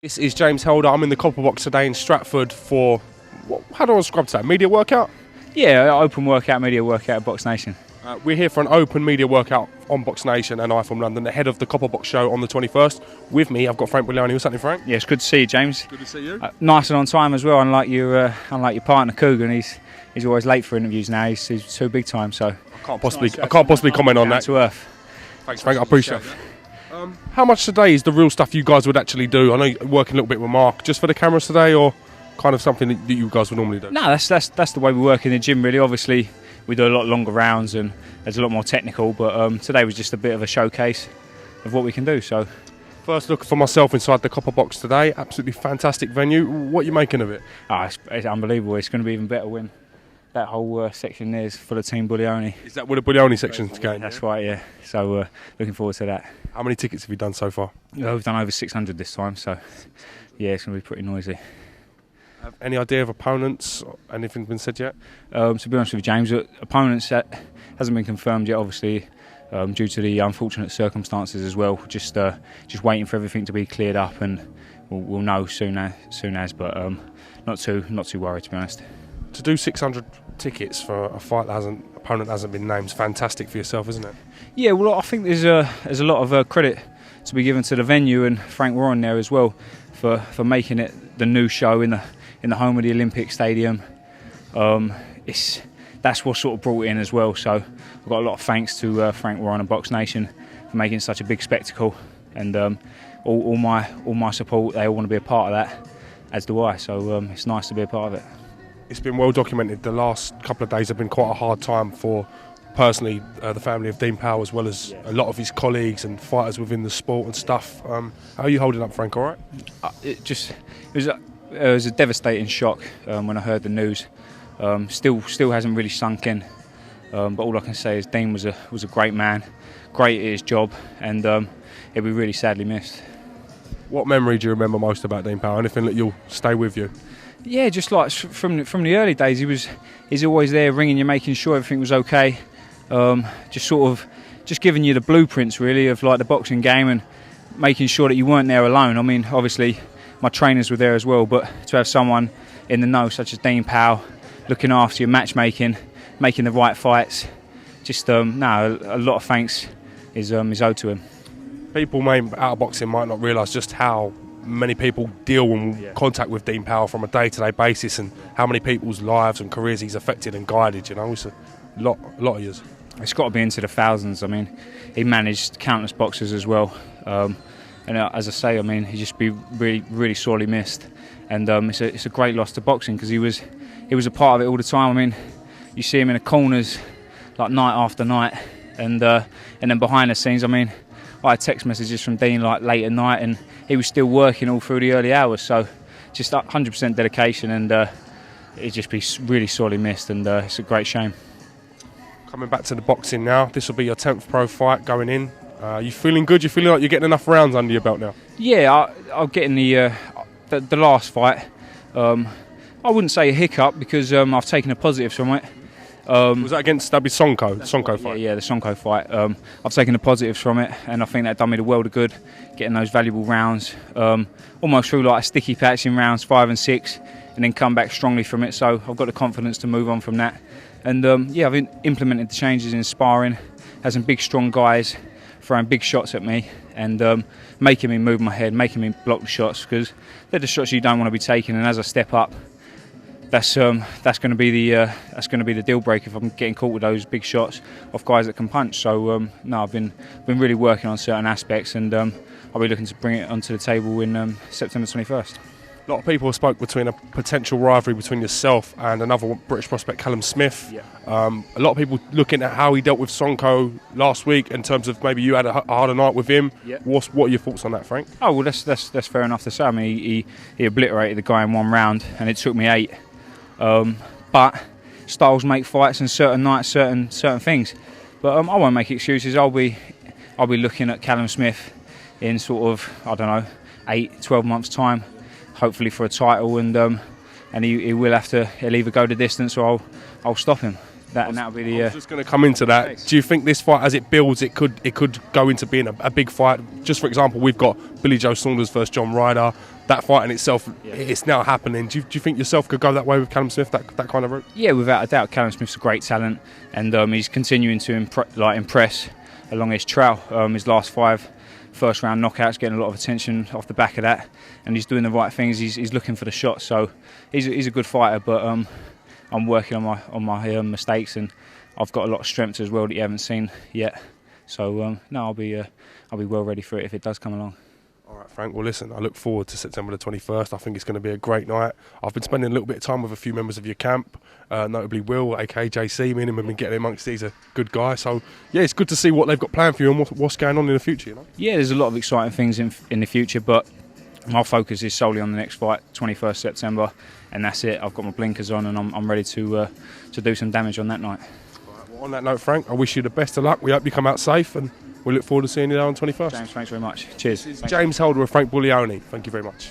This is James Helder. I'm in the Copperbox today in Stratford for, how do I describe that? Media workout? Yeah, open workout, media workout at Box Nation. We're here for an open media workout on Box Nation and I from London, the head of the Copperbox show on the 21st. With me, I've got Frank Buglioni. What's happening, Frank? Yeah, it's good to see you, James. Good to see you. Nice and on time as well, unlike your partner Coogan. He's always late for interviews now. He's too big time, so I can't possibly comment on that. To earth. Thanks, Frank. I appreciate it. How much today is the real stuff you guys would actually do? I know you're working a little bit with Mark, just for the cameras today, or kind of something that you guys would normally do? No, that's the way we work in the gym, really. Obviously, we do a lot longer rounds and there's a lot more technical, but today was just a bit of a showcase of what we can do. So, first look for myself inside the Copperbox today. Absolutely fantastic venue. What are you making of it? It's unbelievable. It's going to be even better when that whole section there is full of Team Buglioni. Is that where the Buglioni section's going? That's right, yeah. So looking forward to that. How many tickets have you done so far? We've done over 600 this time, so yeah, it's going to be pretty noisy. Have any idea of opponents? Anything been said yet? To be honest with you, James, opponents that hasn't been confirmed yet, obviously, due to the unfortunate circumstances as well. Just waiting for everything to be cleared up, and we'll know soon as. But not too worried, to be honest. To do 600 tickets for a fight opponent that hasn't been named is fantastic for yourself, isn't it? Yeah, well, I think there's a lot of credit to be given to the venue and Frank Warren there as well for making it the new show in the home of the Olympic Stadium. That's what sort of brought it in as well. So I've got a lot of thanks to Frank Warren and Box Nation for making such a big spectacle, and all my support. They all want to be a part of that, as do I. So it's nice to be a part of it. It's been well documented. The last couple of days have been quite a hard time for, personally, the family of Dean Powell, as well as a lot of his colleagues and fighters within the sport and stuff. How are you holding up, Frank? All right? It was a devastating shock when I heard the news. Still hasn't really sunk in. But all I can say is Dean was a great man, great at his job, and he'll be really sadly missed. What memory do you remember most about Dean Powell? Anything that you'll stay with you? Yeah, just like from the early days, he's always there ringing you, making sure everything was okay. Just giving you the blueprints really of like the boxing game and making sure that you weren't there alone. I mean, obviously my trainers were there as well, but to have someone in the know such as Dean Powell looking after your matchmaking, making the right fights, a lot of thanks is owed to him. People out of boxing might not realise just how many people deal in contact with Dean Powell from a day-to-day basis, and how many people's lives and careers he's affected and guided. You know, it's a lot of years. It's got to be into the thousands. I mean, he managed countless boxers as well, and as I say, I mean, he'd just be really, really sorely missed. And it's a great loss to boxing because he was a part of it all the time. I mean, you see him in the corners like night after night, and then behind the scenes, I mean, I had text messages from Dean like late at night, and he was still working all through the early hours. So just 100% dedication, and he'd just be really sorely missed, and it's a great shame. Coming back to the boxing now, this will be your 10th pro fight going in. You feeling good? You feeling like you're getting enough rounds under your belt now? Yeah, I'll get in the last fight. I wouldn't say a hiccup because I've taken the positives from it. Was that against Sonko? The Sonko fight? Yeah, the Sonko fight. I've taken the positives from it, and I think that done me the world of good, getting those valuable rounds. Almost through like a sticky patch in rounds 5 and 6, and then come back strongly from it. So I've got the confidence to move on from that. And I've implemented the changes in sparring, had some big strong guys throwing big shots at me, and making me move my head, making me block the shots, because they're the shots you don't want to be taking. And as I step up, that's going to be the deal breaker if I'm getting caught with those big shots off guys that can punch. So I've been really working on certain aspects, and I'll be looking to bring it onto the table in September 21st. A lot of people spoke between a potential rivalry between yourself and another British prospect, Callum Smith. Yeah. A lot of people looking at how he dealt with Sonko last week in terms of maybe you had a harder night with him. Yeah. What are your thoughts on that, Frank? Oh, well, that's fair enough to say. I mean, he obliterated the guy in one round, and it took me 8. But styles make fights, and certain nights, certain things. But I won't make excuses. I'll be looking at Callum Smith in sort of 8, 12 months' time, hopefully for a title, and he'll either go the distance or I'll stop him. That'll be the. I was just going to come into that. Do you think this fight, as it builds, it could go into being a big fight? Just for example, we've got Billy Joe Saunders versus John Ryder. that fight in itself, it's now happening. Do you think yourself could go that way with Callum Smith, that kind of route? Yeah, without a doubt. Callum Smith's a great talent, and he's continuing to impress along his trail. His last 5 first-round knockouts, getting a lot of attention off the back of that, and he's doing the right things. He's looking for the shot, so he's a good fighter. But I'm working on my mistakes, and I've got a lot of strength as well that you haven't seen yet. So no, I'll be well ready for it if it does come along. All right, Frank. Well, listen, I look forward to September the 21st. I think it's going to be a great night. I've been spending a little bit of time with a few members of your camp, notably Will, aka JC. Me and him have been getting amongst. He's a good guy. So, yeah, it's good to see what they've got planned for you and what's going on in the future. You know? Yeah, there's a lot of exciting things in the future, but my focus is solely on the next fight, 21st September, and that's it. I've got my blinkers on, and I'm ready to do some damage on that night. All right, well, on that note, Frank, I wish you the best of luck. We hope you come out safe, and we look forward to seeing you there on 21st. James, thanks very much. Cheers. This is James Holder with Frank Buglioni. Thank you very much.